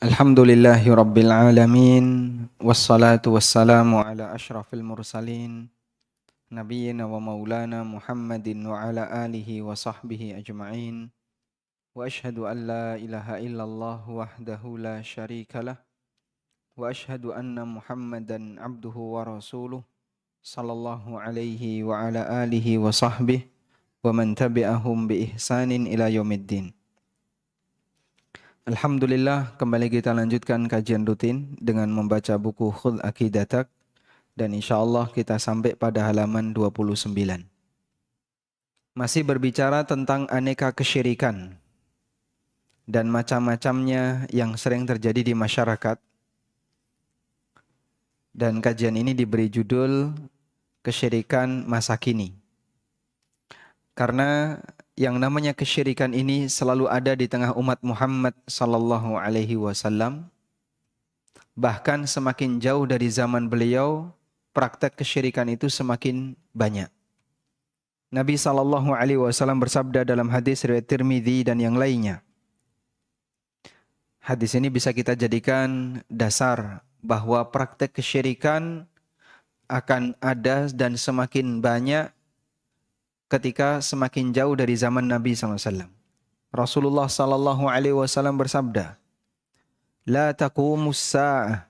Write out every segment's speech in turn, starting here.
Alhamdulillahi Rabbil Alamin. Wassalatu wassalamu ala ashrafil mursalin Nabiyyina wa maulana Muhammadin wa ala alihi wa sahbihi ajma'in. Wa ashhadu an la ilaha illallah wahdahu la syarikalah. Wa ashhadu anna Muhammadan abduhu wa rasuluh sallallahu alaihi wa ala alihi wa sahbihi wa man tabi'ahum bi ihsanin ila yaumiddin. Alhamdulillah, kembali kita lanjutkan kajian rutin dengan membaca buku Khudh Aqidatak, dan insyaallah kita sampai pada halaman 29. Masih berbicara tentang aneka kesyirikan dan macam-macamnya yang sering terjadi di masyarakat. Dan kajian ini diberi judul Kesyirikan Masa Kini. Karena yang namanya kesyirikan ini selalu ada di tengah umat Muhammad sallallahu alaihi wasallam. Bahkan semakin jauh dari zaman beliau, praktek kesyirikan itu semakin banyak. Nabi sallallahu alaihi wasallam bersabda dalam hadis riwayat Tirmidzi dan yang lainnya. Hadis ini bisa kita jadikan dasar bahwa praktek kesyirikan akan ada dan semakin banyak ketika semakin jauh dari zaman Nabi SAW. Rasulullah SAW bersabda, La taqumus sa'ah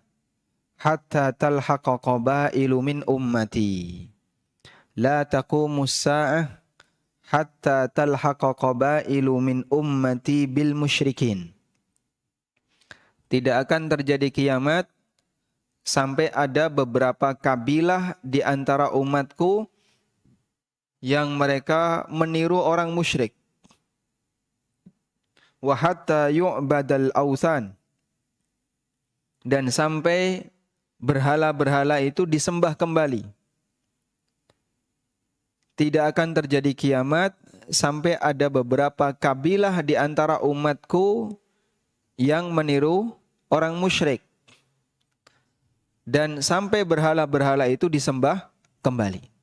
hatta talhaqa qabailu min ummati. La taqumus sa'ah hatta talhaqa qabailu min ummati bil musyrikin. Tidak akan terjadi kiamat sampai ada beberapa kabilah di antara umatku yang mereka meniru orang musyrik. Wa hatta yu'badal awthan. Dan sampai berhala-berhala itu disembah kembali. Tidak akan terjadi kiamat sampai ada beberapa kabilah di antara umatku yang meniru orang musyrik. Dan sampai berhala-berhala itu disembah kembali.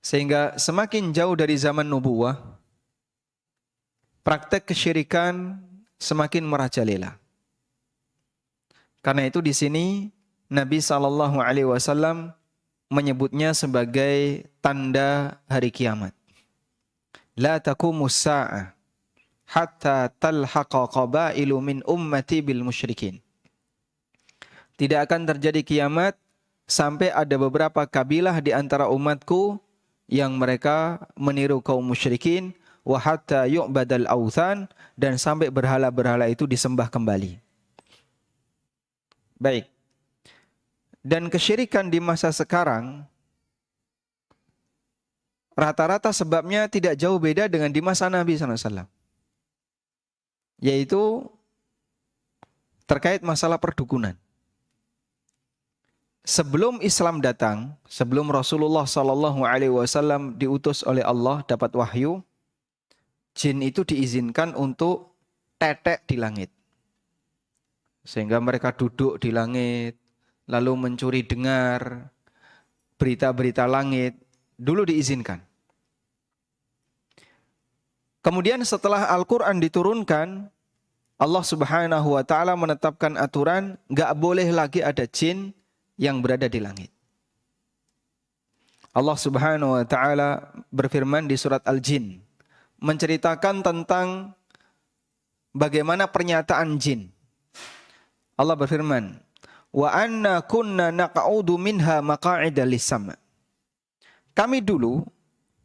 Sehingga semakin jauh dari zaman nubuwah, praktek kesyirikan semakin merajalela. Karena itu di sini Nabi SAW menyebutnya sebagai tanda hari kiamat. La taqumus sa'ah hatta talhaqa qabailu min ummati bil musyrikin. Tidak akan terjadi kiamat sampai ada beberapa kabilah di antara umatku yang mereka meniru kaum musyrikin, wa hatta yu'badal awthan, dan sampai berhala-berhala itu disembah kembali. Baik. Dan kesyirikan di masa sekarang rata-rata sebabnya tidak jauh beda dengan di masa Nabi SAW. Yaitu terkait masalah perdukunan. Sebelum Islam datang, sebelum Rasulullah SAW diutus oleh Allah dapat wahyu, jin itu diizinkan untuk tetek di langit. Sehingga mereka duduk di langit, lalu mencuri dengar berita-berita langit, dulu diizinkan. Kemudian setelah Al-Quran diturunkan, Allah Subhanahu wa Ta'ala menetapkan aturan, nggak boleh lagi ada jin yang berada di langit. Allah Subhanahu wa Ta'ala berfirman di surat Al-Jin, menceritakan tentang bagaimana pernyataan jin. Allah berfirman, wa anna kunna naq'udu minha maq'ida lis-sama'. Kami dulu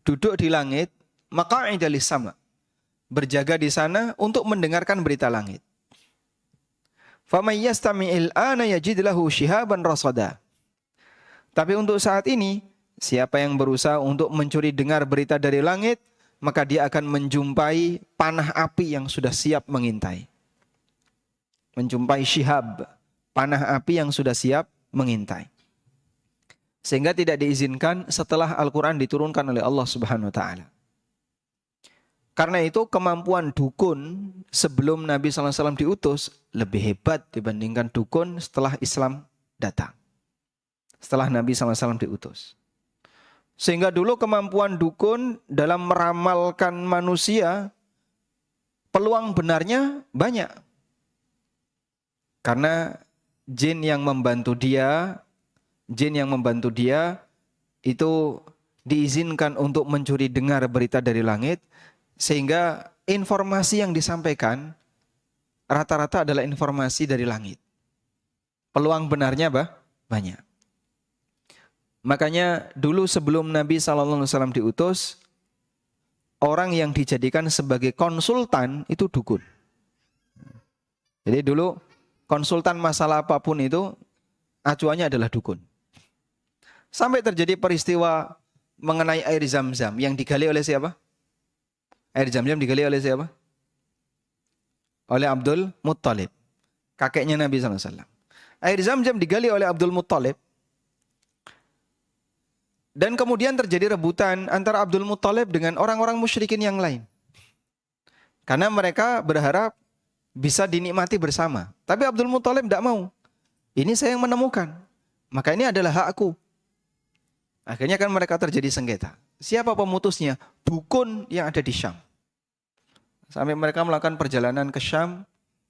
duduk di langit, maq'ida lis-sama', berjaga di sana untuk mendengarkan berita langit. Faman yastami'il ana yajid lahu shihaban rasada. Tapi untuk saat ini, siapa yang berusaha untuk mencuri dengar berita dari langit, maka dia akan menjumpai panah api yang sudah siap mengintai. Menjumpai shihab, panah api yang sudah siap mengintai. Sehingga tidak diizinkan setelah Al-Quran diturunkan oleh Allah Subhanahu wa Ta'ala. Karena itu kemampuan dukun sebelum Nabi SAW diutus lebih hebat dibandingkan dukun setelah Islam datang. Setelah Nabi SAW diutus. Sehingga dulu kemampuan dukun dalam meramalkan manusia, peluang benarnya banyak. Karena jin yang membantu dia itu diizinkan untuk mencuri dengar berita dari langit, sehingga informasi yang disampaikan rata-rata adalah informasi dari langit. Peluang benarnya banyak. Makanya dulu sebelum Nabi SAW diutus, orang yang dijadikan sebagai konsultan itu dukun. Jadi dulu konsultan masalah apapun itu acuannya adalah dukun. Sampai terjadi peristiwa mengenai air Zam-Zam yang digali oleh siapa? Air Zam-Zam digali oleh siapa? Oleh Abdul Muttalib, kakeknya Nabi SAW. Air Zam-Zam digali oleh Abdul Muttalib. Dan kemudian terjadi rebutan antara Abdul Muttalib dengan orang-orang musyrikin yang lain. Karena mereka berharap bisa dinikmati bersama. Tapi Abdul Muttalib tidak mau. Ini saya yang menemukan. Maka ini adalah hakku. Akhirnya kan mereka terjadi sengketa. Siapa pemutusnya? Dukun yang ada di Syam. Sampai mereka melakukan perjalanan ke Syam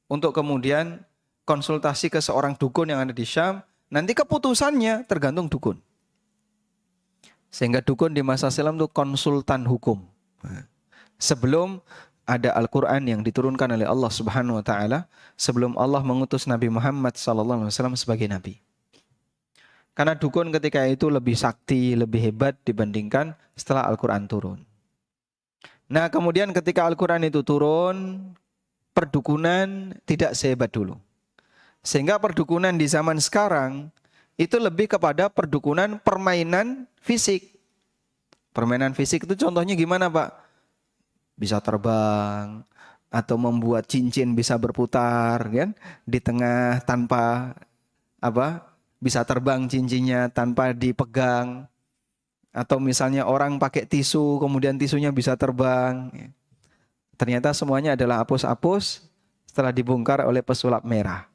untuk kemudian konsultasi ke seorang dukun yang ada di Syam. Nanti keputusannya tergantung dukun. Sehingga dukun di masa silam itu konsultan hukum. Sebelum ada Al-Quran yang diturunkan oleh Allah Subhanahu Wa Taala, sebelum Allah mengutus Nabi Muhammad SAW sebagai Nabi. Karena dukun ketika itu lebih sakti, lebih hebat dibandingkan setelah Al-Quran turun. Nah kemudian ketika Al-Quran itu turun, perdukunan tidak sehebat dulu. Sehingga perdukunan di zaman sekarang itu lebih kepada perdukunan permainan fisik. Permainan fisik itu contohnya gimana Pak? Bisa terbang atau membuat cincin bisa berputar kan di tengah tanpa bisa terbang cincinnya tanpa dipegang, atau misalnya orang pakai tisu kemudian tisunya bisa terbang. Ternyata semuanya adalah apus-apus setelah dibongkar oleh pesulap merah.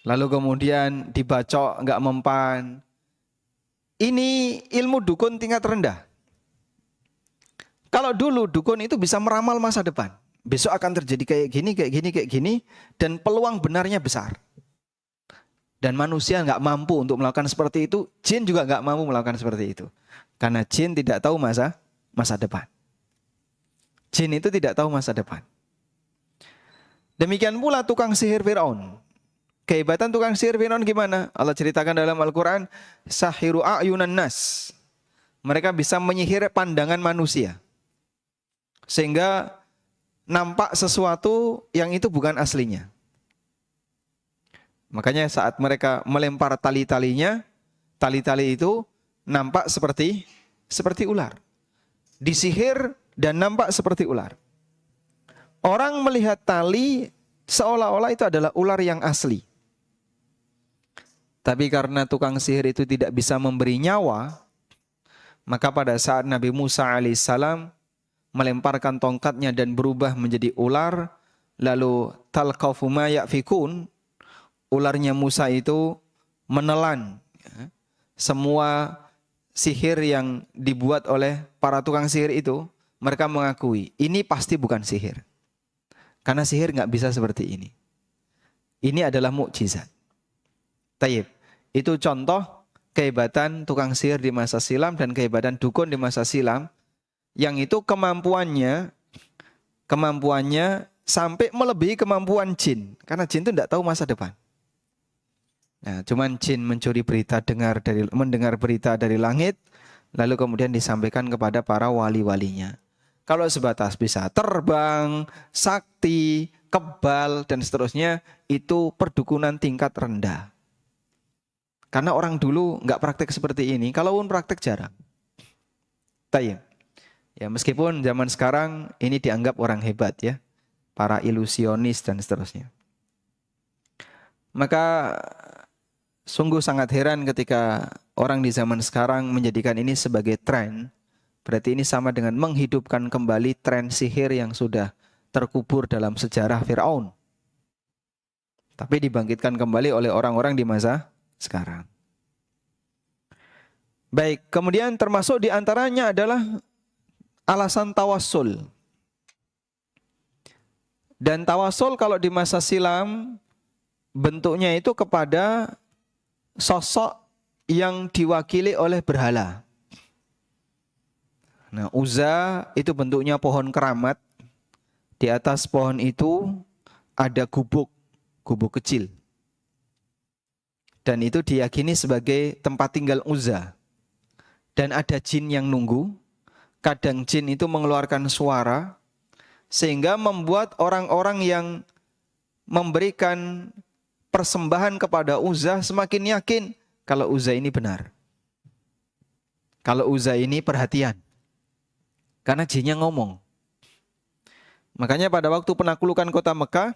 Lalu kemudian dibacok nggak mempan. Ini ilmu dukun tingkat rendah. Kalau dulu dukun itu bisa meramal masa depan. Besok akan terjadi kayak gini, dan peluang benarnya besar. Dan manusia nggak mampu untuk melakukan seperti itu, jin juga nggak mampu melakukan seperti itu. Karena jin tidak tahu masa depan. Jin itu tidak tahu masa depan. Demikian pula tukang sihir Fir'aun. Kehebatan tukang sihir Fir'aun gimana? Allah ceritakan dalam Al-Quran, sahiru a'yunan nas. Mereka bisa menyihir pandangan manusia. Sehingga nampak sesuatu yang itu bukan aslinya. Makanya saat mereka melempar tali-talinya, tali-tali itu nampak seperti ular. Disihir dan nampak seperti ular. Orang melihat tali seolah-olah itu adalah ular yang asli. Tapi karena tukang sihir itu tidak bisa memberi nyawa, maka pada saat Nabi Musa alaihissalam melemparkan tongkatnya dan berubah menjadi ular, lalu talqafu ma yafikun, ularnya Musa itu menelan semua sihir yang dibuat oleh para tukang sihir itu. Mereka mengakui ini pasti bukan sihir, karena sihir nggak bisa seperti ini. Ini adalah mukjizat. Tayyib, itu contoh kehebatan tukang sihir di masa silam dan kehebatan dukun di masa silam, yang itu kemampuannya sampai melebihi kemampuan jin, karena jin itu tidak tahu masa depan. Nah, cuman jin mencuri berita, mendengar berita dari langit, lalu kemudian disampaikan kepada para wali-walinya. Kalau sebatas bisa terbang, sakti, kebal, dan seterusnya, itu perdukunan tingkat rendah. Karena orang dulu nggak praktek seperti ini, kalaupun praktek jarang. Tayyib. Ya, meskipun zaman sekarang ini dianggap orang hebat ya, para ilusionis dan seterusnya. Maka sungguh sangat heran ketika orang di zaman sekarang menjadikan ini sebagai tren. Berarti ini sama dengan menghidupkan kembali tren sihir yang sudah terkubur dalam sejarah Fir'aun. Tapi dibangkitkan kembali oleh orang-orang di masa sekarang. Baik, kemudian termasuk di antaranya adalah alasan tawassul. Dan tawasul kalau di masa silam bentuknya itu kepada sosok yang diwakili oleh berhala. Nah, Uzza itu bentuknya pohon keramat. Di atas pohon itu ada gubuk kecil. Dan itu diyakini sebagai tempat tinggal Uzza. Dan ada jin yang nunggu. Kadang jin itu mengeluarkan suara sehingga membuat orang-orang yang memberikan persembahan kepada Uzza semakin yakin kalau Uzza ini benar. Kalau Uzza ini perhatian. Karena jinnya ngomong. Makanya pada waktu penaklukan kota Mekah,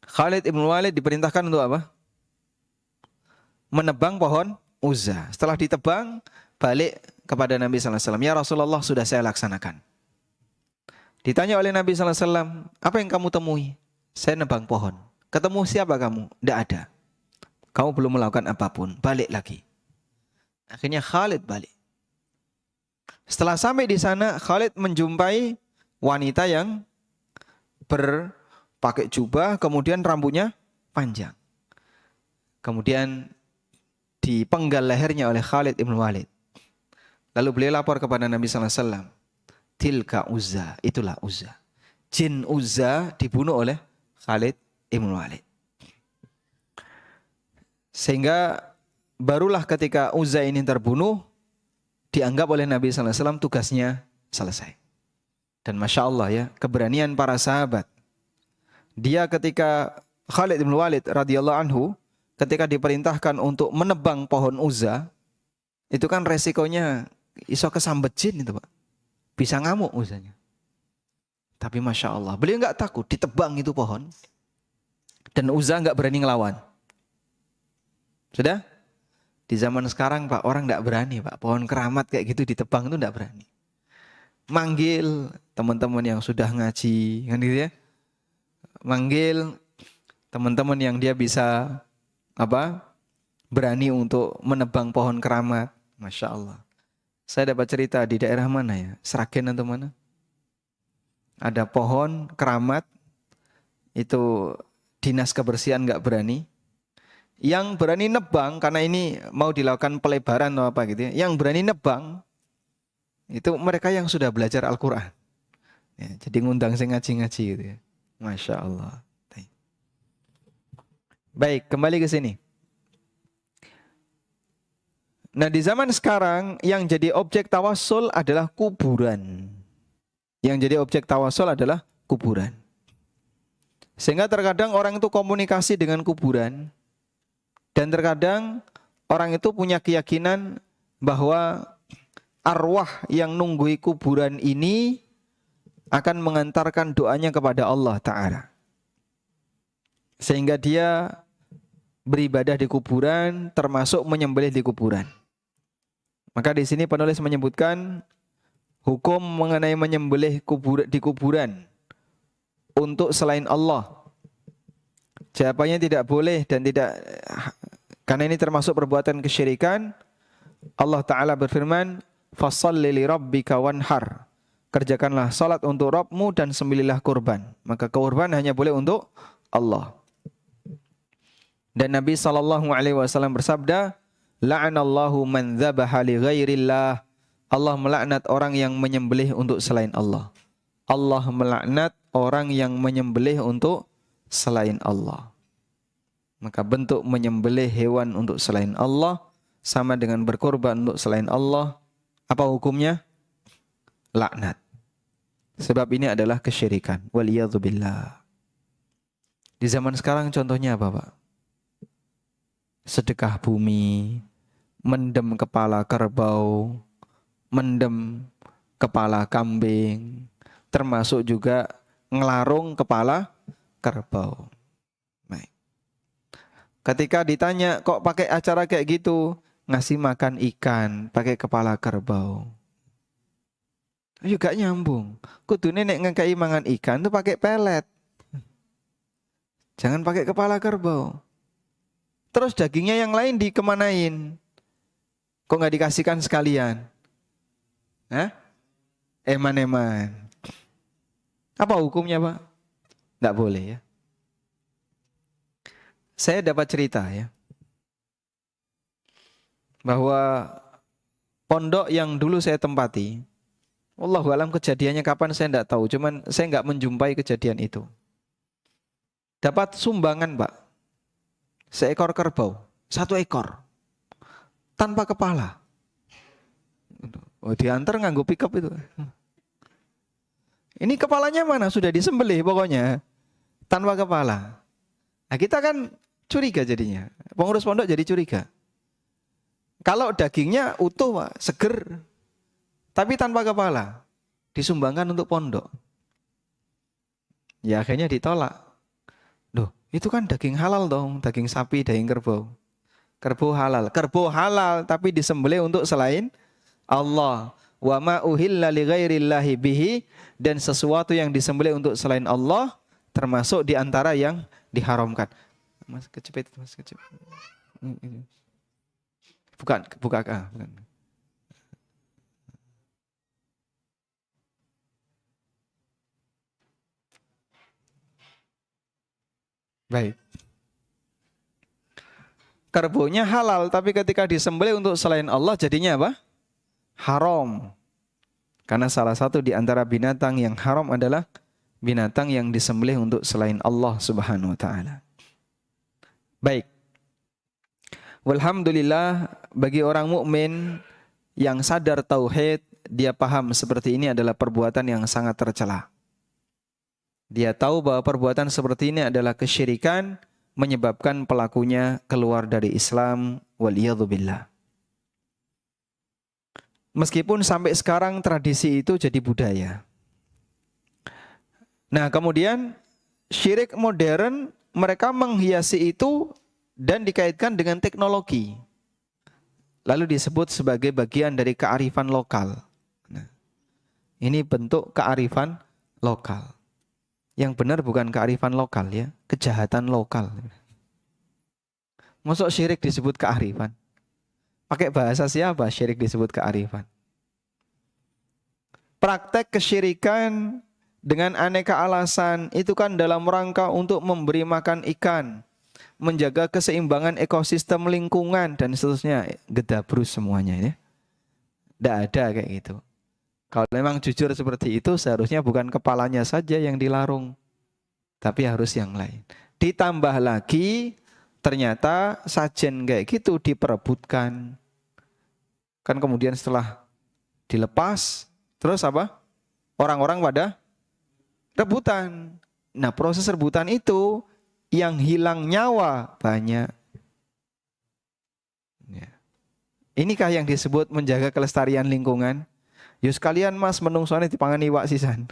Khalid ibn Walid diperintahkan untuk apa? Menebang pohon Uzza. Setelah ditebang, balik kepada Nabi SAW. Ya Rasulullah, sudah saya laksanakan. Ditanya oleh Nabi SAW, apa yang kamu temui? Saya nebang pohon. Ketemu siapa kamu? Tidak ada. Kamu belum melakukan apapun. Balik lagi. Akhirnya Khalid balik. Setelah sampai di sana, Khalid menjumpai wanita yang berpakai jubah, kemudian rambutnya panjang. Kemudian dipenggal lehernya oleh Khalid ibn Walid. Lalu beliau lapor kepada Nabi SAW. Tilka Uzza, itulah Uzza. Jin Uzza dibunuh oleh Khalid ibn Walid. Sehingga barulah ketika Uzza ini terbunuh, dianggap oleh Nabi SAW tugasnya selesai. Dan Masya Allah ya, keberanian para sahabat. Dia ketika Khalid ibn Walid radhiyallahu anhu, ketika diperintahkan untuk menebang pohon Uzza, itu kan resikonya iso kesambet jin itu Pak. Bisa ngamuk Uzzanya. Tapi Masya Allah, beliau nggak takut, ditebang itu pohon. Dan Uzza nggak berani ngelawan. Sudah? Di zaman sekarang Pak, orang nggak berani Pak. Pohon keramat kayak gitu ditebang itu nggak berani. Manggil teman-teman yang sudah ngaji, kan gitu ya. Manggil teman-teman yang dia bisa berani untuk menebang pohon keramat. Masya Allah. Saya dapat cerita di daerah mana ya? Sragen atau mana? Ada pohon keramat, itu dinas kebersihan nggak berani. Yang berani nebang, karena ini mau dilakukan pelebaran atau apa gitu ya. Yang berani nebang, itu mereka yang sudah belajar Al-Quran. Ya, jadi ngundang saya ngaji-ngaji gitu ya. Masya Allah. Baik, kembali ke sini. Nah, di zaman sekarang yang jadi objek tawasul adalah kuburan. Yang jadi objek tawasul adalah kuburan. Sehingga terkadang orang itu komunikasi dengan kuburan. Dan terkadang orang itu punya keyakinan bahwa arwah yang nunggui kuburan ini akan mengantarkan doanya kepada Allah Ta'ala. Sehingga dia beribadah di kuburan, termasuk menyembelih di kuburan. Maka di sini penulis menyebutkan hukum mengenai menyembelih di kuburan untuk selain Allah. Jawabannya tidak boleh dan tidak, karena ini termasuk perbuatan kesyirikan. Allah Ta'ala berfirman, "Fasholli li rabbika wanhar." Kerjakanlah salat untuk Rabbmu dan sembelihlah kurban. Maka kurban hanya boleh untuk Allah. Dan Nabi SAW bersabda, "La'anallahu man dzabaha li ghairillah." Allah melaknat orang yang menyembelih untuk selain Allah. Allah melaknat orang yang menyembelih untuk selain Allah. Maka bentuk menyembelih hewan untuk selain Allah sama dengan berkorban untuk selain Allah. Apa hukumnya? Laknat. Sebab ini adalah kesyirikan. Waliyadzubillah. Di zaman sekarang contohnya apa Pak? Sedekah bumi, mendem kepala kerbau, mendem kepala kambing, termasuk juga ngelarung kepala kerbau. Baik. Ketika ditanya kok pakai acara kayak gitu, ngasih makan ikan pakai kepala kerbau. Juga nyambung. Kudune nek ngekei mangan ikan tuh pakai pelet. Jangan pakai kepala kerbau. Terus dagingnya yang lain dikemanain? Kok nggak dikasihkan sekalian? Hah? Eman-eman. Apa hukumnya Pak? Tidak boleh ya. Saya dapat cerita ya, bahwa pondok yang dulu saya tempati, wallahu alam kejadiannya kapan saya tidak tahu, cuman saya nggak menjumpai kejadian itu. Dapat sumbangan Pak, seekor kerbau, 1 ekor, tanpa kepala. Oh, diantar nganggo pickup itu. Ini kepalanya mana? Sudah disembelih pokoknya, tanpa kepala. Nah kita kan curiga jadinya, pengurus pondok jadi curiga. Kalau dagingnya utuh Pak, seger, tapi tanpa kepala, disumbangkan untuk pondok. Ya akhirnya ditolak. Loh, itu kan daging halal dong, daging sapi, daging kerbau. Kerbau halal, tapi disembelih untuk selain Allah. Wa ma uhilla li ghairillahi bihi, dan sesuatu yang disembelih untuk selain Allah termasuk di antara yang diharamkan. Mas kecepet, Mas kecepet. Bukan. Baik. Kerbaunya halal, tapi ketika disembelih untuk selain Allah jadinya apa? Haram. Karena salah satu di antara binatang yang haram adalah binatang yang disembelih untuk selain Allah Subhanahu wa taala. Baik. Walhamdulillah, bagi orang mukmin yang sadar tauhid, dia paham seperti ini adalah perbuatan yang sangat tercela. Dia tahu bahwa perbuatan seperti ini adalah kesyirikan, menyebabkan pelakunya keluar dari Islam, waliyadzubillah. Meskipun sampai sekarang tradisi itu jadi budaya. Nah kemudian syirik modern, mereka menghiasi itu dan dikaitkan dengan teknologi. Lalu disebut sebagai bagian dari kearifan lokal. Nah, ini bentuk kearifan lokal. Yang benar bukan kearifan lokal ya, kejahatan lokal. Masuk syirik disebut kearifan? Pakai bahasa siapa syirik disebut kearifan? Praktek kesyirikan dengan aneka alasan itu kan dalam rangka untuk memberi makan ikan, menjaga keseimbangan ekosistem lingkungan dan seterusnya. Gedabrus semuanya ya. Tidak ada kayak gitu. Kalau memang jujur seperti itu, seharusnya bukan kepalanya saja yang dilarung, tapi harus yang lain. Ditambah lagi, ternyata sajen kayak gitu diperebutkan. Kan kemudian setelah dilepas, terus apa? Orang-orang pada rebutan. Nah proses rebutan itu, yang hilang nyawa banyak. Ya. Inikah yang disebut menjaga kelestarian lingkungan? Yus kalian mas menungsone dipangan iwak sisan.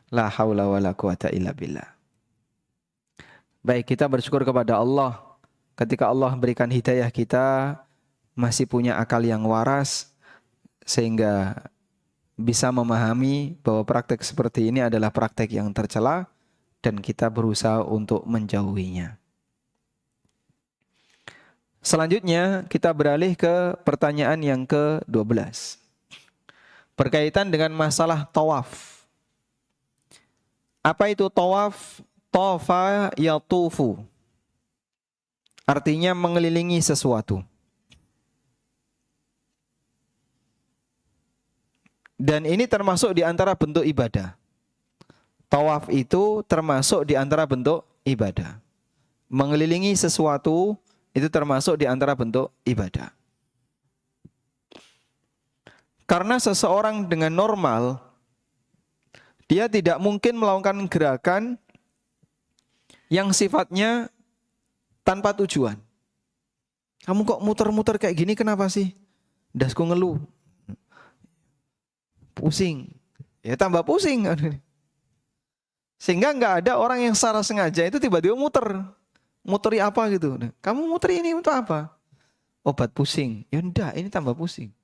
La haula wala quwata illa billah. Baik, kita bersyukur kepada Allah ketika Allah berikan hidayah kita masih punya akal yang waras sehingga bisa memahami bahwa praktek seperti ini adalah praktek yang tercela dan kita berusaha untuk menjauhinya. Selanjutnya kita beralih ke pertanyaan yang ke-12. Berkaitan dengan masalah tawaf. Apa itu tawaf? Tawafa yatufu. Artinya mengelilingi sesuatu. Dan ini termasuk di antara bentuk ibadah. Tawaf itu termasuk di antara bentuk ibadah. Mengelilingi sesuatu itu termasuk di antara bentuk ibadah. Karena seseorang dengan normal, dia tidak mungkin melakukan gerakan yang sifatnya tanpa tujuan. Kamu kok muter-muter kayak gini kenapa sih? Dasku ngeluh. Pusing. Ya tambah pusing. Sehingga nggak ada orang yang secara sengaja itu tiba-tiba muter. Muteri apa gitu. Kamu muteri ini untuk apa? Obat pusing. Ya enggak, ini tambah pusing.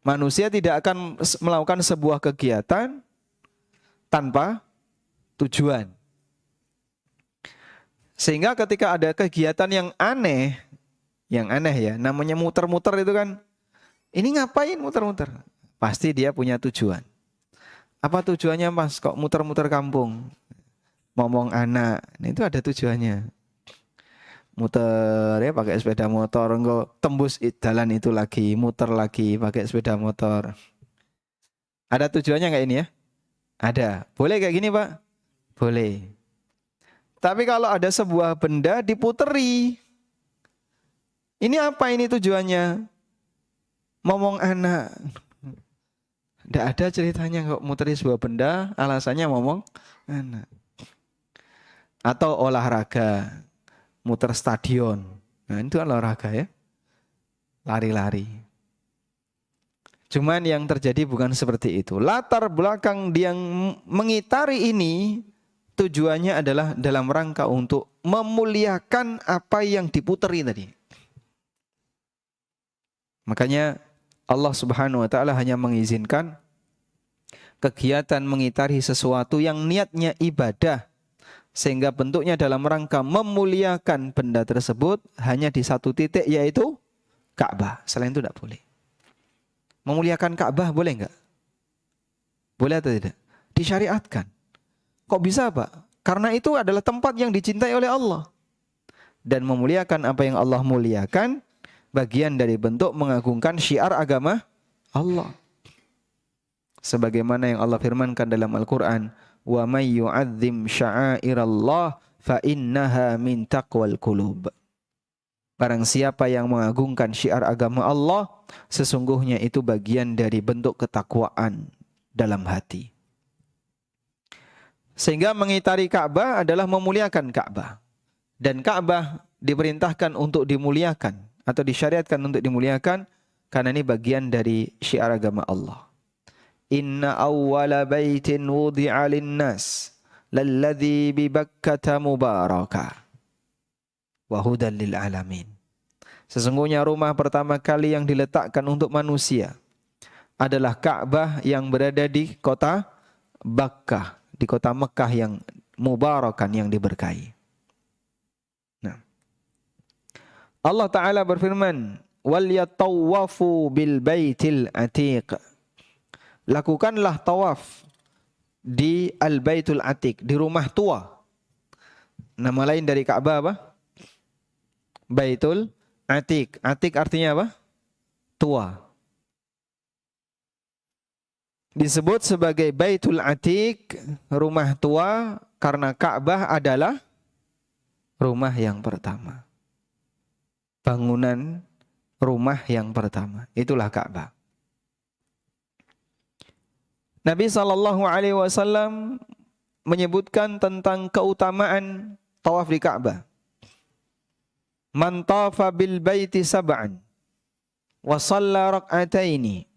Manusia tidak akan melakukan sebuah kegiatan tanpa tujuan. Sehingga ketika ada kegiatan yang aneh ya, namanya muter-muter itu kan, ini ngapain muter-muter? Pasti dia punya tujuan. Apa tujuannya Mas? Kok muter-muter kampung? Ngomong anak. Nah, itu ada tujuannya. Muter ya pakai sepeda motor, enggak tembus jalan itu lagi, muter lagi pakai sepeda motor. Ada tujuannya nggak ini ya? Ada. Boleh kayak gini Pak? Boleh. Tapi kalau ada sebuah benda diputeri, ini apa ini tujuannya? Ngomong anak. Tidak ada ceritanya kok muteri sebuah benda, alasannya ngomong anak. Atau olahraga, muter stadion. Nah itu olahraga ya, lari-lari. Cuman yang terjadi bukan seperti itu. Latar belakang yang mengitari ini tujuannya adalah dalam rangka untuk memuliakan apa yang diputeri tadi. Makanya Allah Subhanahu wa taala hanya mengizinkan kegiatan mengitari sesuatu yang niatnya ibadah sehingga bentuknya dalam rangka memuliakan benda tersebut hanya di satu titik, yaitu Ka'bah. Selain itu tidak boleh. Memuliakan Ka'bah boleh enggak? Boleh atau tidak? Disyariatkan. Kok bisa Pak? Karena itu adalah tempat yang dicintai oleh Allah. Dan memuliakan apa yang Allah muliakan bagian dari bentuk mengagungkan syiar agama Allah. Sebagaimana yang Allah firmankan dalam Al-Quran, wa may yu'azzim sya'airallah fa innaha min taqwal qulub. Barang siapa yang mengagungkan syiar agama Allah, sesungguhnya itu bagian dari bentuk ketakwaan dalam hati. Sehingga mengitari Ka'bah adalah memuliakan Ka'bah. Dan Ka'bah diperintahkan untuk dimuliakan atau disyariatkan untuk dimuliakan karena ini bagian dari syiar agama Allah. Inna awwala baitin wudi'a lin-nas lalladzi bi Bakkah mubaraka wa hudan lil alamin. Sesungguhnya rumah pertama kali yang diletakkan untuk manusia adalah Ka'bah yang berada di kota Bakkah, di kota Mekah yang mubarakan, yang diberkahi. Nah, Allah Ta'ala berfirman, wal yatawafu bil baitil atiq. Lakukanlah tawaf di al-baitul atiq, di rumah tua. Nama lain dari Ka'bah apa? Baitul Atiq. Atiq artinya apa? Tua. Disebut sebagai Baitul Atiq, rumah tua, karena Ka'bah adalah rumah yang pertama. Bangunan rumah yang pertama. Itulah Ka'bah. Nabi SAW menyebutkan tentang keutamaan tawaf di Ka'bah. Man tafa bil baiti sab'an wa shalla rak'ataini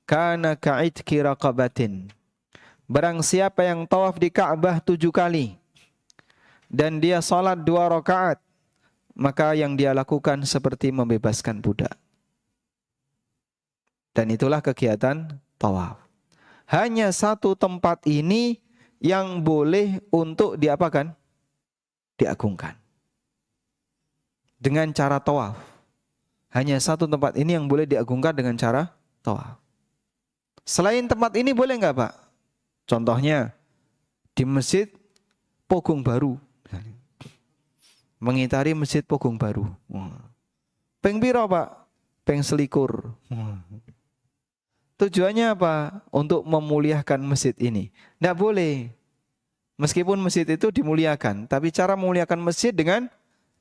kana ka'itki raqabatin. Barang siapa yang tawaf di Ka'bah 7 kali dan dia salat 2 rakaat, maka yang dia lakukan seperti membebaskan budak. Dan itulah kegiatan tawaf. Hanya satu tempat ini yang boleh untuk diapakan? Diagungkan. Dengan cara tawaf. Hanya satu tempat ini yang boleh diagungkan dengan cara tawaf. Selain tempat ini boleh enggak Pak? Contohnya di Masjid Pogung Baru. Mengitari Masjid Pogung Baru. Peng piro Pak? Peng selikur. Tujuannya apa? Untuk memuliakan masjid ini. Tidak boleh. Meskipun masjid itu dimuliakan, tapi cara memuliakan masjid dengan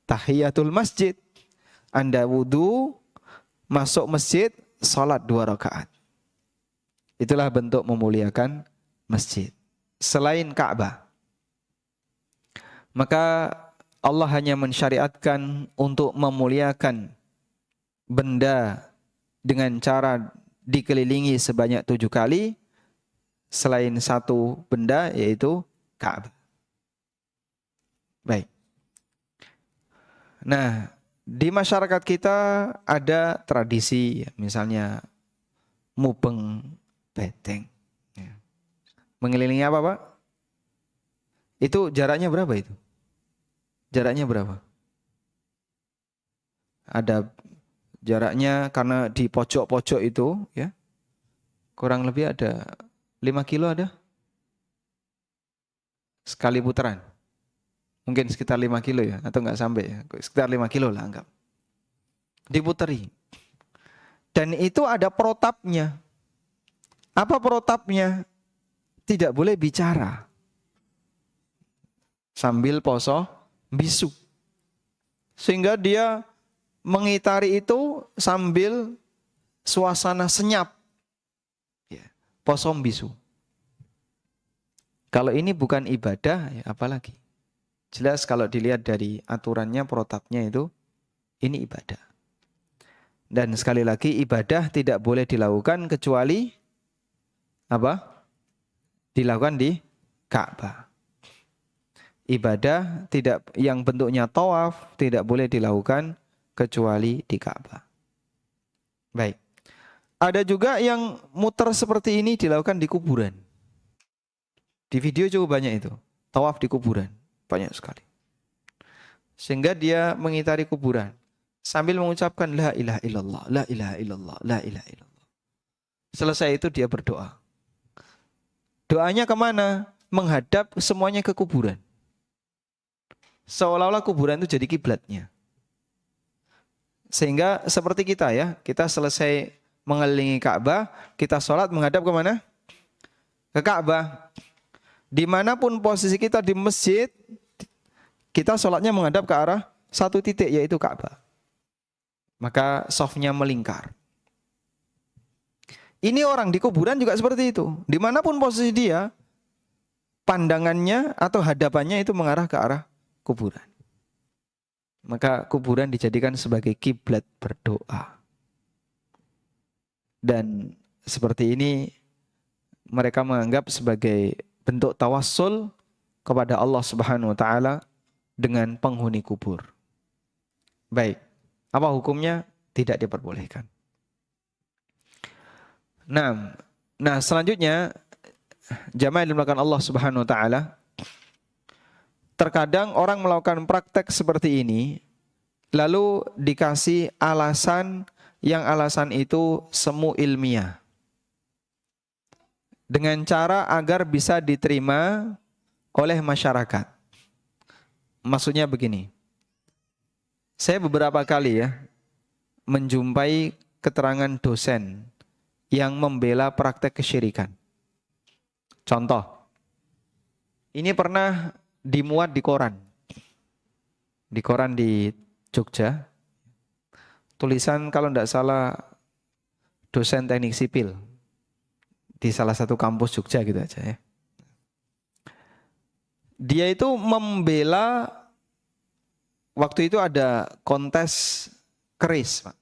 tahiyatul masjid. Anda wudu, masuk masjid, salat 2 rakaat. Itulah bentuk memuliakan masjid. Selain Ka'bah. Maka Allah hanya mensyariatkan untuk memuliakan benda dengan cara dikelilingi sebanyak 7 kali. Selain satu benda, yaitu Ka'bah. Baik. Nah, di masyarakat kita ada tradisi, misalnya mubeng beteng. Mengelilingi apa Pak? Itu jaraknya berapa itu? Jaraknya berapa? Ada jaraknya karena di pojok-pojok itu ya. Kurang lebih ada 5 kilo ada? Sekali putaran. Mungkin sekitar 5 kilo ya, atau enggak sampai ya. Sekitar 5 kilo lah anggap. Diputeri. Dan itu ada protapnya. Apa protapnya? Tidak boleh bicara. Sambil poso bisu. Sehingga dia mengitari itu sambil suasana senyap. Poso bisu. Kalau ini bukan ibadah, ya apalagi. Jelas kalau dilihat dari aturannya, protapnya itu, ini ibadah. Dan sekali lagi, ibadah tidak boleh dilakukan kecuali apa? Dilakukan di Ka'bah. Ibadah tidak yang bentuknya tawaf tidak boleh dilakukan kecuali di Ka'bah. Baik. Ada juga yang muter seperti ini dilakukan di kuburan. Di video cukup banyak itu. Tawaf di kuburan. Banyak sekali. Sehingga dia mengitari kuburan. Sambil mengucapkan la ilaha illallah, la ilaha illallah, la ilaha illallah. Selesai itu dia berdoa. Doanya kemana? Menghadap semuanya ke kuburan. Seolah-olah kuburan itu jadi kiblatnya. Sehingga seperti kita ya, kita selesai mengelilingi Ka'bah, kita sholat menghadap kemana? Ke Ka'bah. Dimanapun posisi kita di masjid, kita sholatnya menghadap ke arah satu titik, yaitu Ka'bah. Maka shafnya melingkar. Ini orang di kuburan juga seperti itu. Dimanapun posisi dia, pandangannya atau hadapannya itu mengarah ke arah kuburan. Maka kuburan dijadikan sebagai kiblat berdoa. Dan seperti ini mereka menganggap sebagai bentuk tawassul kepada Allah Subhanahu wa taala dengan penghuni kubur. Baik. Apa hukumnya? Tidak diperbolehkan. Nah, selanjutnya jamaah yang dimuliakan Allah Subhanahu wa taala, terkadang orang melakukan praktek seperti ini lalu dikasih alasan yang alasan itu semu ilmiah. Dengan cara agar bisa diterima oleh masyarakat. Maksudnya begini. Saya beberapa kali ya menjumpai keterangan dosen yang membela praktek kesyirikan. Contoh, ini pernah dimuat di koran. Di koran di Jogja. Tulisan kalau tidak salah dosen teknik sipil di salah satu kampus Jogja gitu aja ya. Dia itu membela, waktu itu ada kontes keris, Pak.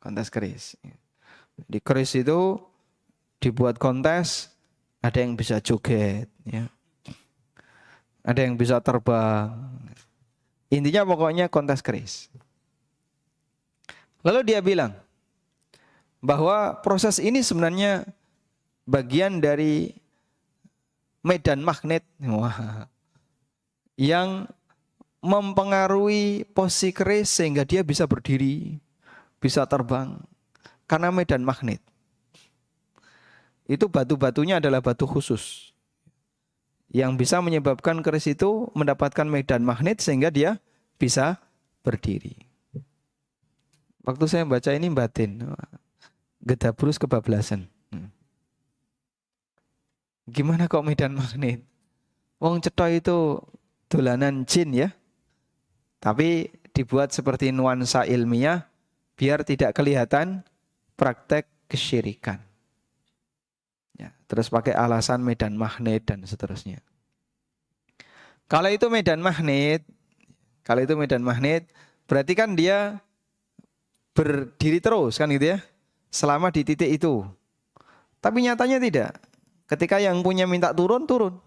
Kontes keris. Di keris itu dibuat kontes, ada yang bisa joget, ya. Ada yang bisa terbang. Intinya pokoknya kontes keris. Lalu dia bilang bahwa proses ini sebenarnya bagian dari medan magnet yang mempengaruhi posisi keris sehingga dia bisa berdiri, bisa terbang karena medan magnet. Itu batu-batunya adalah batu khusus yang bisa menyebabkan keris itu mendapatkan medan magnet sehingga dia bisa berdiri. Waktu saya baca ini batin, Gedabrus kebablasan. Gimana kok medan magnet? Wong cetha itu dolanan jin ya. Tapi dibuat seperti nuansa ilmiah biar tidak kelihatan praktek kesyirikan. Ya, terus pakai alasan medan magnet dan seterusnya. Kalau itu medan magnet, berarti kan dia berdiri terus kan gitu ya, selama di titik itu. Tapi nyatanya tidak. Ketika yang punya minta turun, turun.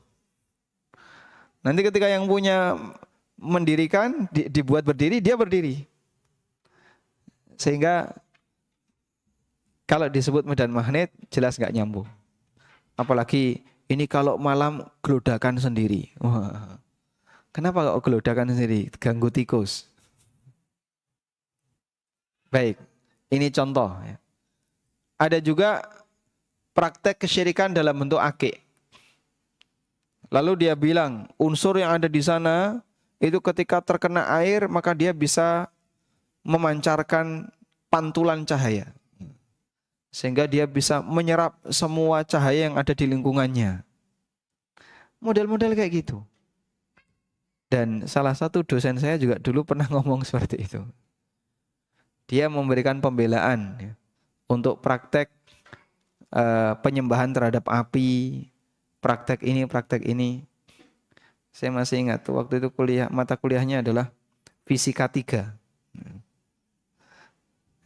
Nanti ketika yang punya mendirikan, dibuat berdiri, dia berdiri. Sehingga kalau disebut medan magnet, jelas nggak nyambung. Apalagi ini kalau malam gelodakan sendiri. Wah. Kenapa kok gelodakan sendiri? Ganggu tikus. Baik, ini contoh. Ada juga praktek kesyirikan dalam bentuk akik. Lalu dia bilang, unsur yang ada di sana itu ketika terkena air maka dia bisa memancarkan pantulan cahaya. Sehingga dia bisa menyerap semua cahaya yang ada di lingkungannya. Model-model kayak gitu. Dan salah satu dosen saya juga dulu pernah ngomong seperti itu. Dia memberikan pembelaan ya, untuk praktek penyembahan terhadap api, praktek ini. Saya masih ingat waktu itu mata kuliahnya adalah fisika 3.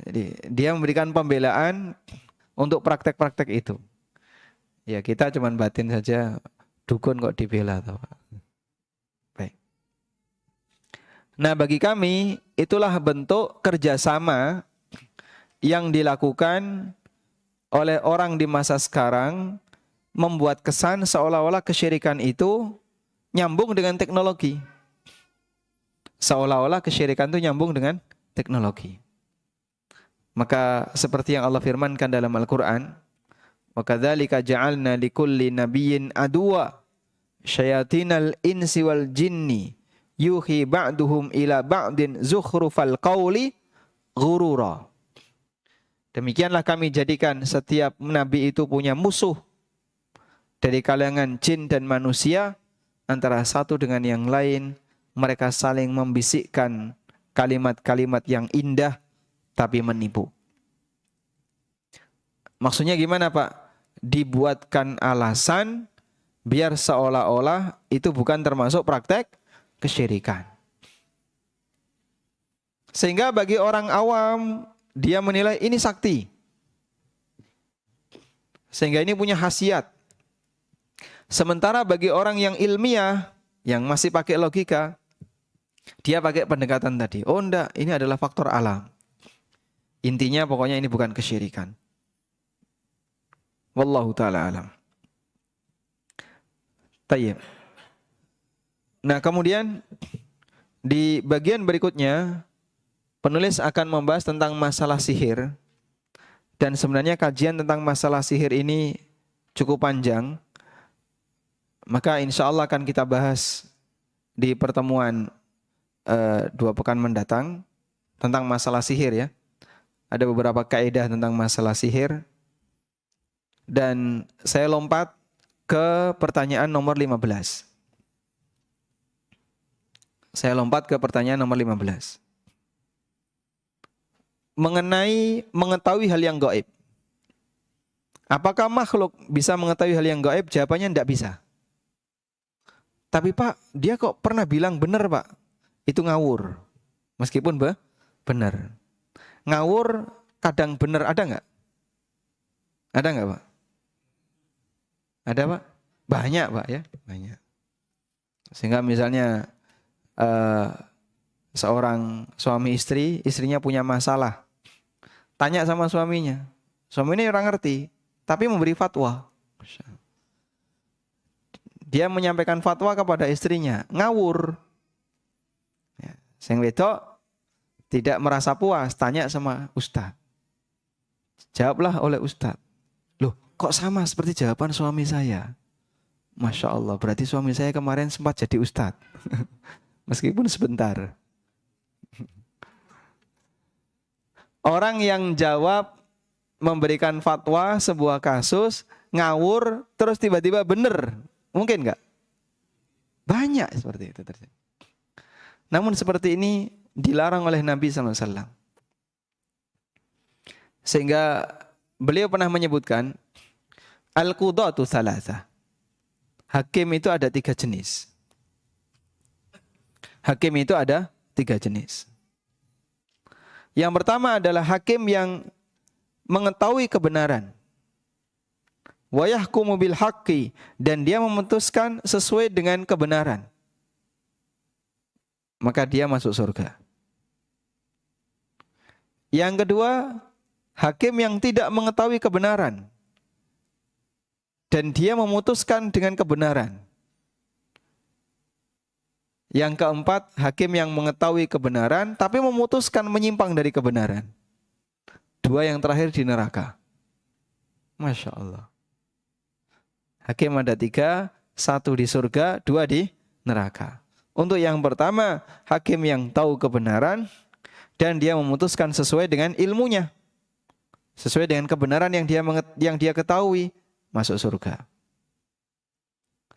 Jadi dia memberikan pembelaan untuk praktek-praktek itu. Ya kita cuman batin saja, dukun kok dibela atau apa. Baik. Nah bagi kami itulah bentuk kerjasama yang dilakukan oleh orang di masa sekarang, membuat kesan seolah-olah kesyirikan itu nyambung dengan teknologi. Seolah-olah kesyirikan itu nyambung dengan teknologi. Maka seperti yang Allah firmankan dalam Al-Quran, wa kadzalika ja'alna likulli nabiyyin aduwa syayatinal insi wal jinni yuhi ba'duhum ila ba'din zukhrufal qawli ghurura. Demikianlah kami jadikan setiap nabi itu punya musuh dari kalangan jin dan manusia, antara satu dengan yang lain mereka saling membisikkan kalimat-kalimat yang indah tapi menipu. Maksudnya gimana Pak? Dibuatkan alasan biar seolah-olah itu bukan termasuk praktek kesyirikan. Sehingga bagi orang awam dia menilai ini sakti. Sehingga ini punya khasiat. Sementara bagi orang yang ilmiah, yang masih pakai logika, dia pakai pendekatan tadi. Oh enggak, ini adalah faktor alam. Intinya pokoknya ini bukan kesyirikan. Wallahu ta'ala alam. Tayyib. Nah kemudian di bagian berikutnya penulis akan membahas tentang masalah sihir. Dan sebenarnya kajian tentang masalah sihir ini cukup panjang. Maka insya Allah akan kita bahas di pertemuan 2 pekan mendatang tentang masalah sihir ya. Ada beberapa kaidah tentang masalah sihir. Dan saya lompat ke pertanyaan nomor 15. Saya lompat ke pertanyaan nomor 15. Mengenai mengetahui hal yang gaib. Apakah makhluk bisa mengetahui hal yang gaib? Jawabannya tidak bisa. Tapi Pak, dia kok pernah bilang benar Pak. Itu ngawur. Meskipun benar. Ngawur kadang benar, ada nggak? Ada nggak Pak? Ada Pak? Banyak Pak ya, banyak. Sehingga misalnya seorang suami istri, istrinya punya masalah. Tanya sama suaminya. Suaminya orang ngerti, tapi memberi fatwa. Dia menyampaikan fatwa kepada istrinya, ngawur. Ya, sing wedok tidak merasa puas, tanya sama ustaz. Jawablah oleh ustaz. Loh, kok sama seperti jawaban suami saya? Masya Allah, berarti suami saya kemarin sempat jadi ustaz. Meskipun sebentar. Orang yang jawab memberikan fatwa sebuah kasus, ngawur, terus tiba-tiba benar. Mungkin enggak? Banyak seperti itu terjadi. Namun seperti ini dilarang oleh Nabi SAW. Sehingga beliau pernah menyebutkan, Al-Qudatu Thalatha. Hakim itu ada 3 jenis. Hakim itu ada 3 jenis. Yang pertama adalah hakim yang mengetahui kebenaran. Wa yahkumu bil haqqi, dan dia memutuskan sesuai dengan kebenaran. Maka dia masuk surga. Yang kedua, hakim yang tidak mengetahui kebenaran dan dia memutuskan dengan kebenaran. Yang keempat, hakim yang mengetahui kebenaran tapi memutuskan menyimpang dari kebenaran. 2 yang terakhir di neraka. Masya Allah. Hakim ada 3, 1 di surga, 2 di neraka. Untuk yang pertama, hakim yang tahu kebenaran dan dia memutuskan sesuai dengan ilmunya. Sesuai dengan kebenaran yang dia ketahui, masuk surga.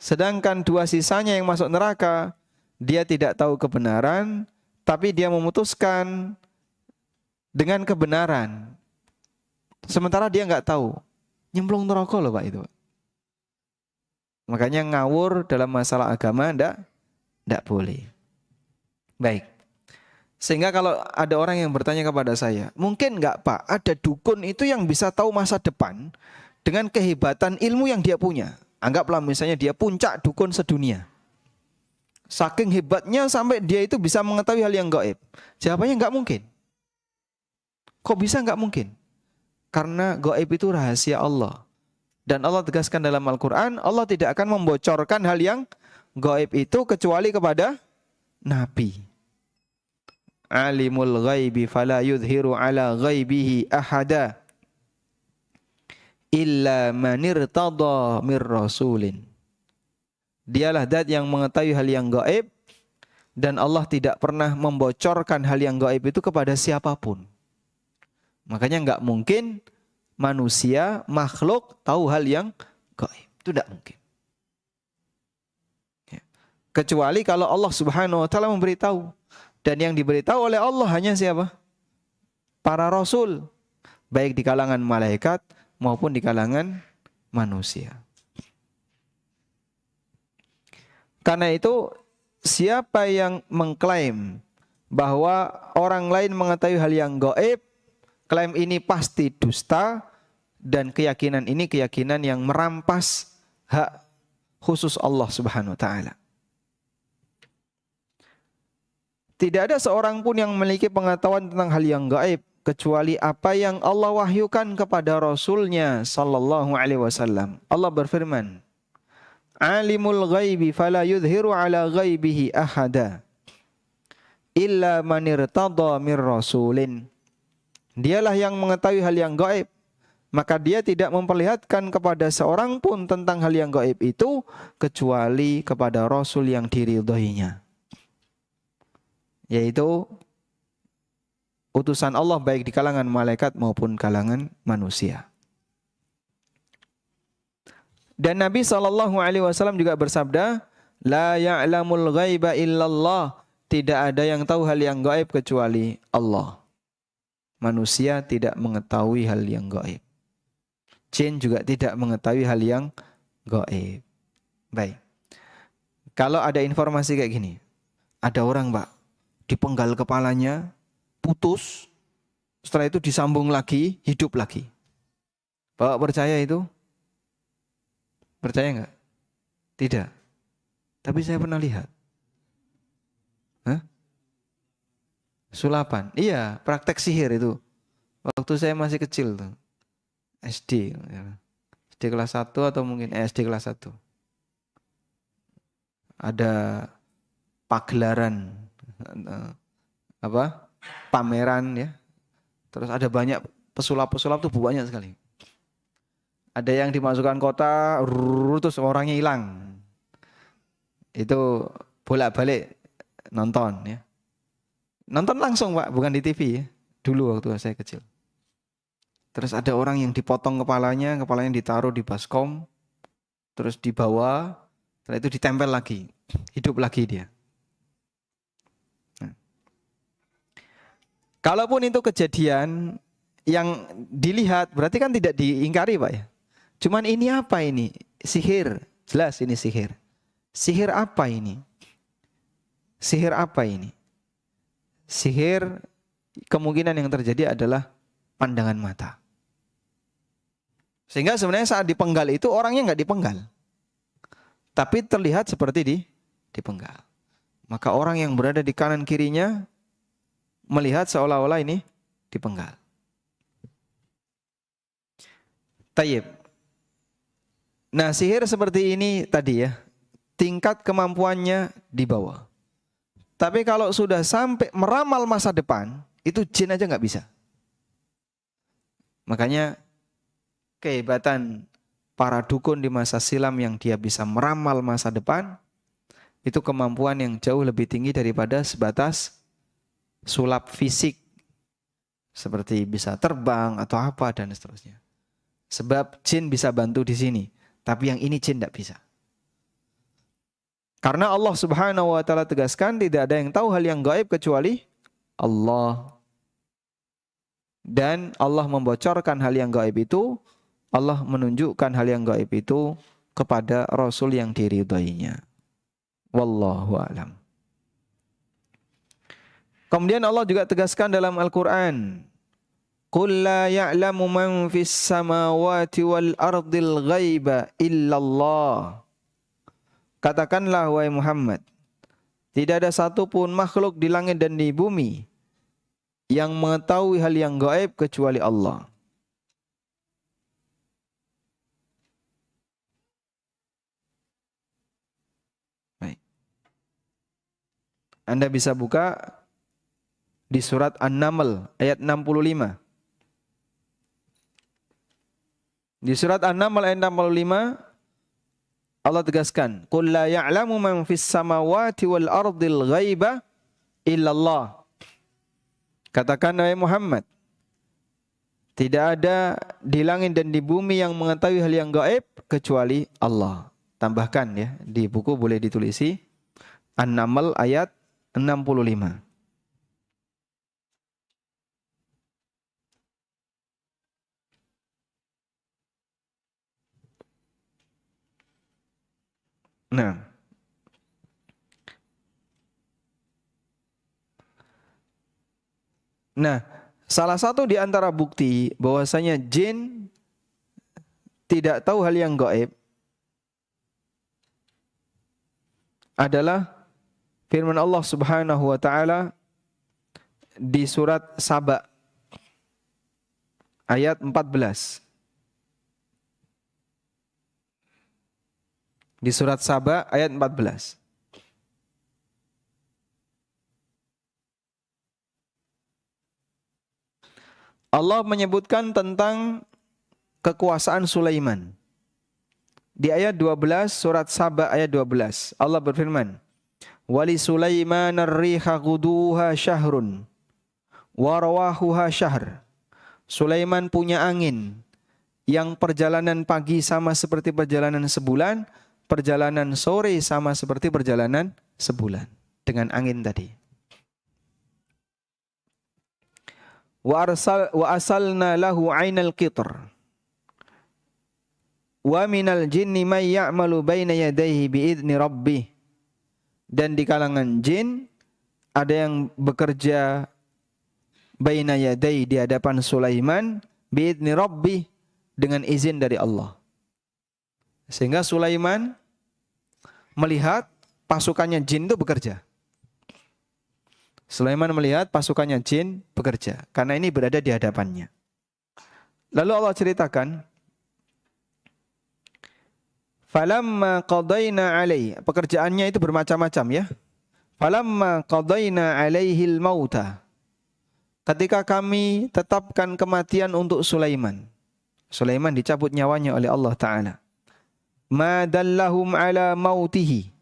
Sedangkan 2 sisanya yang masuk neraka, dia tidak tahu kebenaran, tapi dia memutuskan dengan kebenaran. Sementara dia nggak tahu. Nyemplung neraka loh Pak itu. Makanya ngawur dalam masalah agama ndak boleh. Baik. Sehingga kalau ada orang yang bertanya kepada saya, mungkin nggak Pak, ada dukun itu yang bisa tahu masa depan dengan kehebatan ilmu yang dia punya. Anggaplah misalnya dia puncak dukun sedunia. Saking hebatnya sampai dia itu bisa mengetahui hal yang gaib. Jawabannya nggak mungkin. Kok bisa nggak mungkin? Karena gaib itu rahasia Allah. Dan Allah tegaskan dalam Al-Quran, Allah tidak akan membocorkan hal yang gaib itu kecuali kepada Nabi. Alimul ghaibi fala yudhiru ala ghaibihi ahada illa manirtada mir rasulin. Dialah zat yang mengetahui hal yang gaib dan Allah tidak pernah membocorkan hal yang gaib itu kepada siapapun. Makanya nggak mungkin manusia, makhluk tahu hal yang gaib. Itu tidak mungkin. Kecuali kalau Allah Subhanahu wa taala memberitahu. Dan yang diberitahu oleh Allah hanya siapa? Para rasul. Baik di kalangan malaikat maupun di kalangan manusia. Karena itu siapa yang mengklaim bahwa orang lain mengetahui hal yang gaib, klaim ini pasti dusta dan keyakinan ini keyakinan yang merampas hak khusus Allah Subhanahu wa taala. Tidak ada seorang pun yang memiliki pengetahuan tentang hal yang gaib kecuali apa yang Allah wahyukan kepada Rasulnya sallallahu alaihi wasallam. Allah berfirman, "Alimul ghaibi fala yudhiru ala ghaibihi ahada illa man irtada mir rasulin." Dialah yang mengetahui hal yang gaib, maka dia tidak memperlihatkan kepada seorang pun tentang hal yang gaib itu kecuali kepada Rasul yang diridhoinya. Yaitu utusan Allah baik di kalangan malaikat maupun kalangan manusia. Dan Nabi SAW juga bersabda, La ya'lamul ghaiba illallah. Tidak ada yang tahu hal yang gaib kecuali Allah. Manusia tidak mengetahui hal yang gaib. Jin juga tidak mengetahui hal yang gaib. Baik. Kalau ada informasi kayak gini, ada orang Pak, dipenggal kepalanya, putus, setelah itu disambung lagi, hidup lagi. Bapak percaya itu? Percaya enggak? Tidak. Tapi saya pernah lihat. Hah? Sulapan. Iya, praktek sihir itu. Waktu saya masih kecil tuh. SD. SD kelas 1 atau mungkin SD kelas 1. Ada pagelaran pameran ya. Terus ada banyak pesulap-pesulap tuh banyak sekali. Ada yang dimasukkan kota, terus orangnya hilang. Itu bolak-balik nonton ya. Nonton langsung Pak, bukan di TV ya. Dulu waktu saya kecil. Terus ada orang yang dipotong kepalanya ditaruh di baskom, terus dibawa, setelah itu ditempel lagi, hidup lagi dia. Kalaupun itu kejadian yang dilihat, berarti kan tidak diingkari Pak ya. Cuman ini apa ini? Sihir. Jelas ini sihir. Sihir apa ini? Sihir apa ini? Sihir kemungkinan yang terjadi adalah pandangan mata. Sehingga sebenarnya saat dipenggal itu orangnya nggak dipenggal. Tapi terlihat seperti dipenggal. Maka orang yang berada di kanan kirinya melihat seolah-olah ini dipenggal. Tayyib. Nah, sihir seperti ini tadi ya, tingkat kemampuannya di bawah. Tapi kalau sudah sampai meramal masa depan, itu jin aja nggak bisa. Makanya kehebatan para dukun di masa silam yang dia bisa meramal masa depan, itu kemampuan yang jauh lebih tinggi daripada sebatas sulap fisik, seperti bisa terbang atau apa dan seterusnya. Sebab jin bisa bantu di sini, tapi yang ini jin tidak bisa. Karena Allah Subhanahu wa taala tegaskan tidak ada yang tahu hal yang gaib kecuali Allah. Dan Allah membocorkan hal yang gaib itu, Allah menunjukkan hal yang gaib itu kepada Rasul yang diridhoinya. Wallahu a'lam. Kemudian Allah juga tegaskan dalam Al-Quran, Qul la ya'lamu man fis samawati wal ardil ghaiba illallah. Katakanlah wahai Muhammad, tidak ada satupun makhluk di langit dan di bumi yang mengetahui hal yang gaib kecuali Allah. Baik. Anda bisa buka di surat An-Naml ayat 65. Di surat An-Naml ayat 65 Allah tegaskan, "Qul la ya'lamu man fis samawati wal ardil ghaiba illallah." Katakan wahai Muhammad, tidak ada di langit dan di bumi yang mengetahui hal yang gaib kecuali Allah. Tambahkan ya, di buku boleh ditulisi An-Naml ayat 65. Nah, salah satu di antara bukti bahwasanya jin tidak tahu hal yang gaib adalah firman Allah Subhanahu wa taala di surat Saba ayat 14. Di surat Saba ayat 14. Allah menyebutkan tentang kekuasaan Sulaiman. Di ayat 12 surat Saba ayat 12 Allah berfirman, "Wali Sulaiman ar-riha ghuduha syahrun wa rawahuha syahr." Sulaiman punya angin yang perjalanan pagi sama seperti perjalanan sebulan, perjalanan sore sama seperti perjalanan sebulan dengan angin tadi. Wa asalna lahu 'ainal qitr. Wa minal jinni may ya'malu baina yadayhi biidzni rabbih. Dan di kalangan jin ada yang bekerja baina yadayhi di hadapan Sulaiman biidzni rabbih dengan izin dari Allah. Sehingga Sulaiman melihat pasukannya jin itu bekerja. Sulaiman melihat pasukannya jin bekerja karena ini berada di hadapannya. Lalu Allah ceritakan, falamma qadaina alaihi, pekerjaannya itu bermacam-macam ya. Falamma qadaina alaihil mauta, ketika kami tetapkan kematian untuk Sulaiman. Sulaiman dicabut nyawanya oleh Allah Ta'ala. Ma dallahum ala mautihi,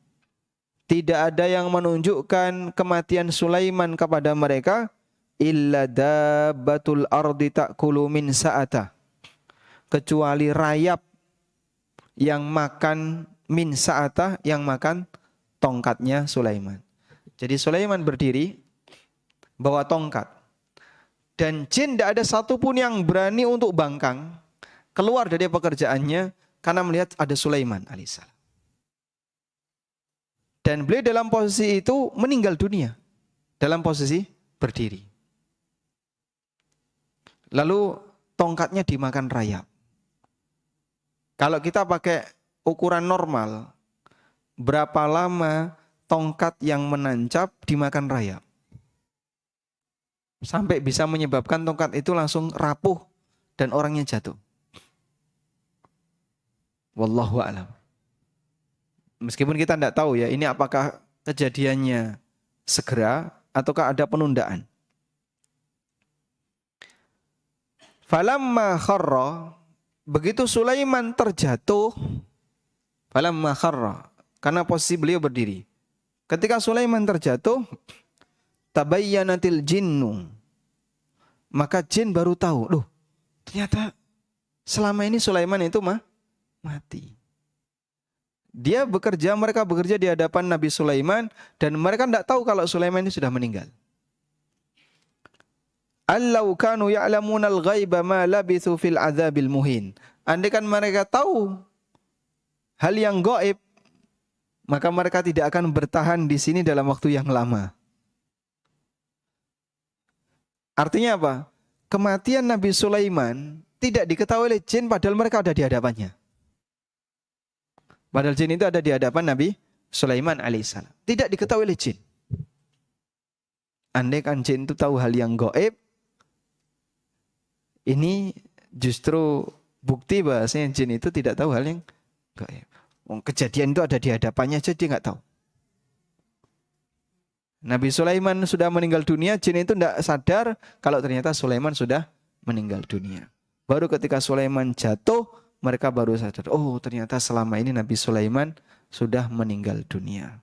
tidak ada yang menunjukkan kematian Sulaiman kepada mereka illa dabbatul ardi ta'kulu min sa'ata, kecuali rayap yang makan min sa'ata, yang makan tongkatnya Sulaiman. Jadi Sulaiman berdiri bawa tongkat dan jin tidak ada satupun yang berani untuk bangkang keluar dari pekerjaannya karena melihat ada Sulaiman alaihissalam. Dan beliau dalam posisi itu meninggal dunia. Dalam posisi berdiri. Lalu tongkatnya dimakan rayap. Kalau kita pakai ukuran normal, berapa lama tongkat yang menancap dimakan rayap? Sampai bisa menyebabkan tongkat itu langsung rapuh dan orangnya jatuh. Wallahu a'lam. Meskipun kita tidak tahu ya, ini apakah kejadiannya segera ataukah ada penundaan. Falamma kharra, Begitu Sulaiman terjatuh, falamma kharra, karena posisi beliau berdiri. Ketika Sulaiman terjatuh, tabayyanatil jinnu, maka jin baru tahu, loh, ternyata selama ini Sulaiman itu mati. Mereka bekerja di hadapan Nabi Sulaiman dan mereka tidak tahu kalau Sulaiman ini sudah meninggal. Allau kanu ya'lamunal ghaiba ma labithu fil adzabil muhin. Andai kan mereka tahu hal yang gaib, maka mereka tidak akan bertahan di sini dalam waktu yang lama. Artinya apa? Kematian Nabi Sulaiman tidak diketahui oleh jin padahal mereka ada di hadapannya. Padahal jin itu ada di hadapan Nabi Sulaiman alaihissalam. Tidak diketahui oleh jin. Andai kan jin itu tahu hal yang gaib, ini justru bukti bahasanya jin itu tidak tahu hal yang gaib. Kejadian itu ada di hadapannya aja dia nggak tahu. Nabi Sulaiman sudah meninggal dunia, jin itu tidak sadar kalau ternyata Sulaiman sudah meninggal dunia. Baru ketika Sulaiman jatuh, mereka baru sadar, oh ternyata selama ini Nabi Sulaiman sudah meninggal dunia.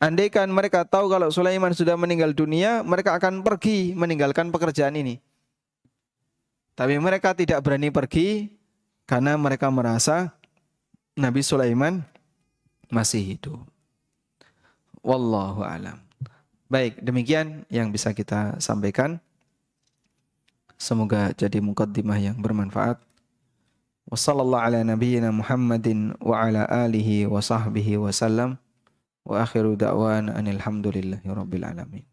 Andaikan mereka tahu kalau Sulaiman sudah meninggal dunia, mereka akan pergi meninggalkan pekerjaan ini. Tapi mereka tidak berani pergi karena mereka merasa Nabi Sulaiman masih hidup. Wallahu a'lam. Baik, demikian yang bisa kita sampaikan. Semoga jadi muqaddimah yang bermanfaat. Wassallallahu ala nabiyyina Muhammadin wa ala alihi wa sahbihi wa sallam. Wa akhiru da'wan anil hamdulillahi rabbil alamin.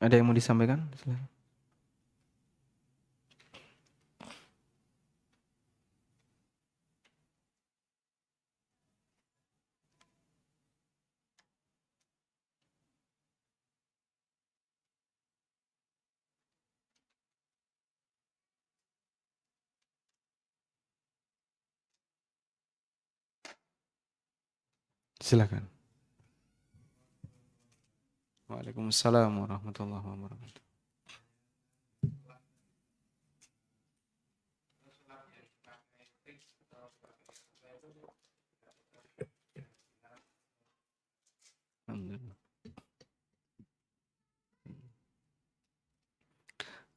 Ada yang mau disampaikan? Silakan. Silakan. Waalaikumsalam warahmatullahi wabarakatuh. Alhamdulillah.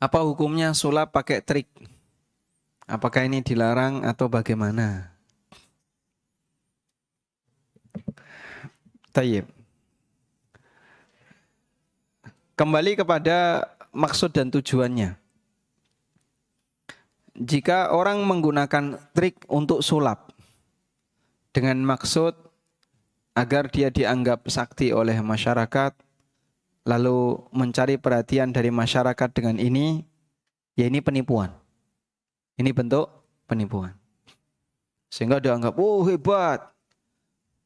Apa hukumnya sulap pakai trik? Apakah ini dilarang atau bagaimana? Tayyib. Kembali kepada maksud dan tujuannya. Jika orang menggunakan trik untuk sulap dengan maksud agar dia dianggap sakti oleh masyarakat, lalu mencari perhatian dari masyarakat dengan ini, ya ini penipuan. Ini bentuk penipuan. Sehingga dianggap, oh hebat,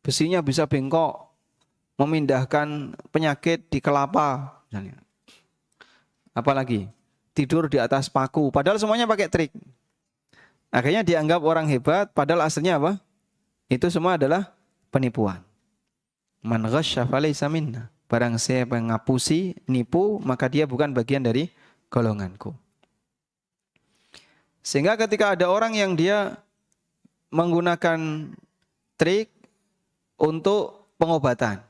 besinya bisa bengkok, memindahkan penyakit di kelapa. Apalagi tidur di atas paku, padahal semuanya pakai trik. Akhirnya dianggap orang hebat, padahal aslinya apa? Itu semua adalah penipuan. Man ghasya falaysa minna. Barang siapa yang ngapusi, nipu, maka dia bukan bagian dari golonganku. Sehingga ketika ada orang yang dia menggunakan trik untuk pengobatan,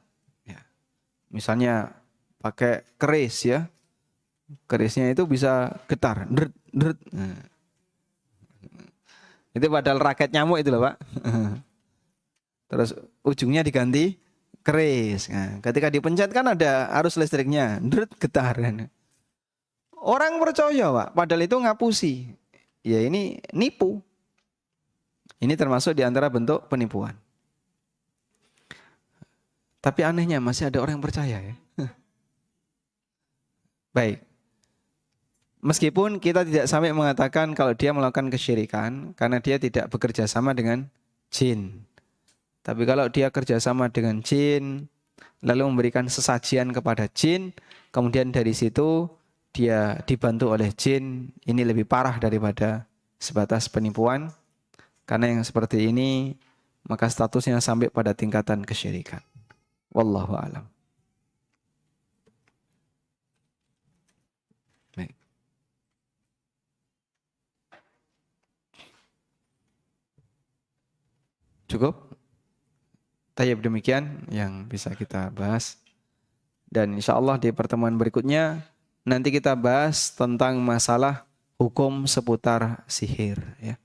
ya, misalnya pakai keris, ya, kerisnya itu bisa getar, dret, dret. Nah. Itu padahal raket nyamuk itu loh Pak. Terus ujungnya diganti keris. Nah, ketika dipencet kan ada arus listriknya, dret, getar. Orang percaya Pak, padahal itu ngapusi. Ya ini nipu. Ini termasuk di antara bentuk penipuan. Tapi anehnya masih ada orang yang percaya ya. Baik. Meskipun kita tidak sampai mengatakan kalau dia melakukan kesyirikan karena dia tidak bekerja sama dengan jin. Tapi kalau dia kerjasama dengan jin, lalu memberikan sesajian kepada jin, kemudian dari situ dia dibantu oleh jin, ini lebih parah daripada sebatas penipuan. Karena yang seperti ini, maka statusnya sampai pada tingkatan kesyirikan. Wallahu a'lam. Baik. Cukup? Tayyib, demikian yang bisa kita bahas. Dan insya Allah di pertemuan berikutnya nanti kita bahas tentang masalah hukum seputar sihir. Ya.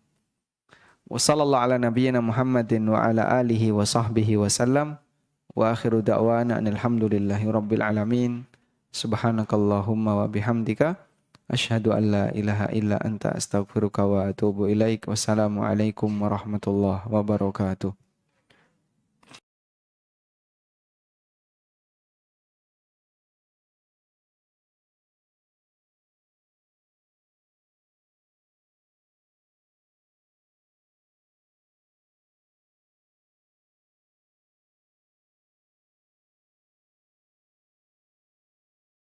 Wassallallahu ala nabiyyina Muhammadin wa ala alihi wa sahbihi wa sallam. Wa akhiru da'wana alhamdulillahi rabbil alamin. Subhanakallahumma wa bihamdika. Asyhadu an la ilaha illa anta astaghfiruka wa atubu ilaik. Wassalamualaikum warahmatullahi wabarakatuh.